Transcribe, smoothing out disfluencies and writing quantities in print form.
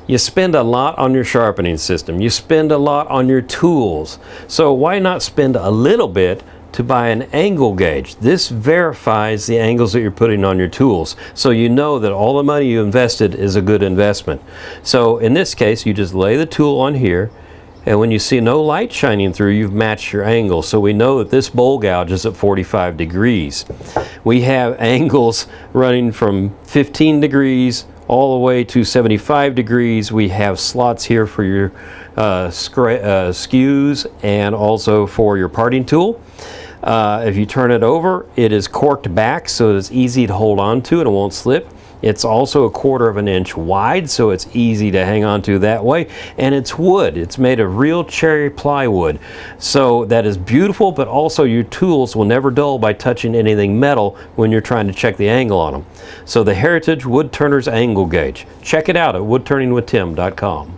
You spend a lot on your sharpening system. You spend a lot on your tools. So why not spend a little bit to buy an angle gauge? This verifies the angles that you're putting on your tools, so you know that all the money you invested is a good investment. So in this case, you just lay the tool on here, and when you see no light shining through, you've matched your angle. So we know that this bowl gouge is at 45 degrees. We have angles running from 15 degrees all the way to 75 degrees. We have slots here for your skews and also for your parting tool. If you turn it over, it is corked back so it's easy to hold on to and it won't slip. It's also 1/4 of an inch wide, so it's easy to hang on to that way. And it's wood. It's made of real cherry plywood. So that is beautiful, but also your tools will never dull by touching anything metal when you're trying to check the angle on them. So the Heritage Woodturner's Angle Gauge. Check it out at woodturningwithtim.com.